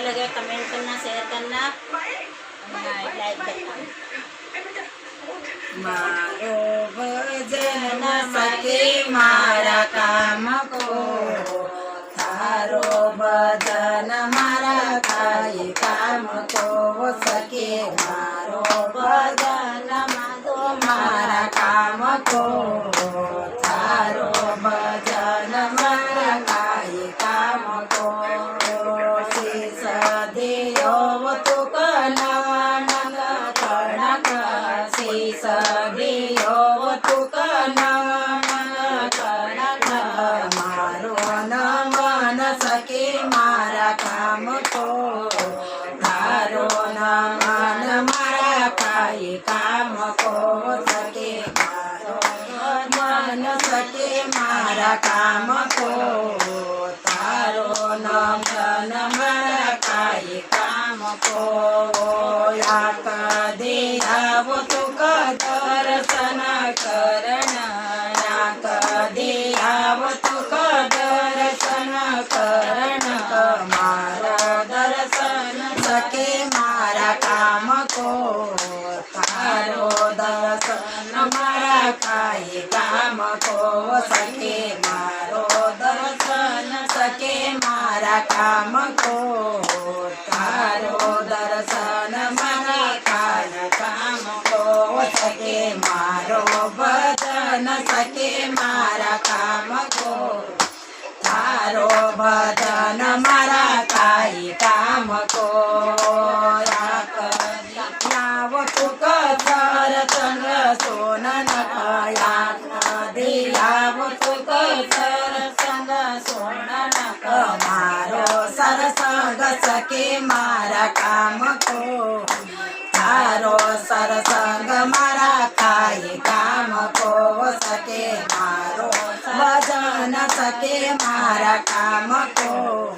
लगे कमेंट करना, शेयर करना, लाइक करना। मारो भजन सके मारा काम को, थारो भजन मारा काई काम को सके, मारो भजन मारा काम को, थारो भजन मारा काई काम को। शीस दियो तू कना मन कणक, शीस दियो तू कना मन कणक, मारो न मन सके मारा काम को, थारो न मन मारा काई काम को सके, मारो मन सके मारा काम को, थारो न मन मारा काई काम को। याक दियाव तुक दर्शन करण, याक दियाव तुक दर्शन करण, मारा दर्शन सके मारा काम को, थारो दर्शन मारा काई काम को सके, मारो दर्शन सके मारा काम को, थारो दर्शन मारा काई काम को सके, मारो भजन सके मारा काम को, थारो भजन मारा काई काम को। याव तुक सर संग सोनन याक दियाव तुक सर संग सोनन, मारो सर संग सके मारा काम को, थारो सर संग मारा काई काम को सके, मारो भजन सके मारा काम को,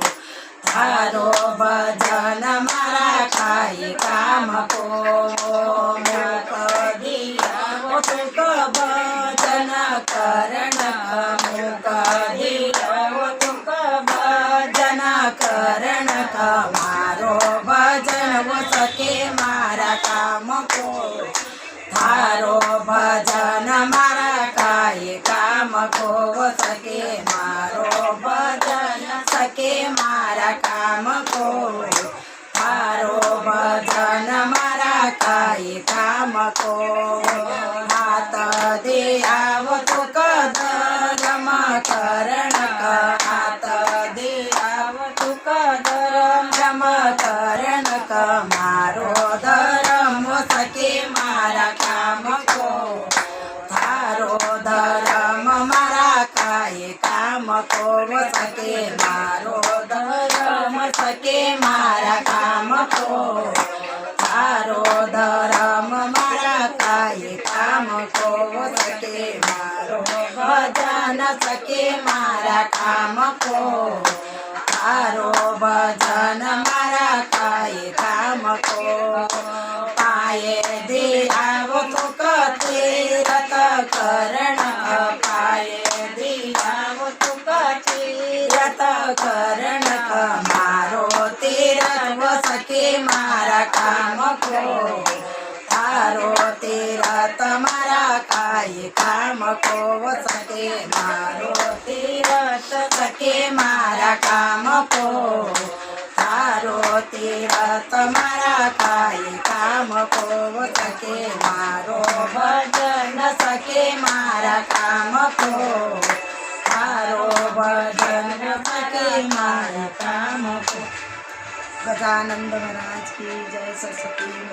थारो भजन मारा काई काम को। मुख दियाव तुक भजन करण, मुख दियाव तुक भजन करण, मारो भजन वो सके मारा काम को, थारो भजन मारा काई काम को सके, मारो भजन सके मारा काम को, थारो भजन मारा काई काम को। हाथ दियाव तुक धर्म करण, हाथ दियाव तुक धर्म करण, मारो धर्म सके मारा काम को, थारो धर्म मारा काई काम को सके, मारो धर्म सके मारा काम को, थारो धर्म मारा काई काम को सके, मारो भजन सके मारा काम को, थारो भजन मारा काई काम को। पाये दियाव तुक तीरथ करण, पाये दियाव तुक तीरथ करण, मारो तीरथ वो सके मारा काम को, थारो तीरथ मारा काई काम को सके, मारो तीरथ सके मारा काम को, थारो तीरथ मारा काई काम को सके, मारो भजन सके मारा काम को, थारो भजन सके मारा काम को। गजानंद महाराज की जय। सरस्वती।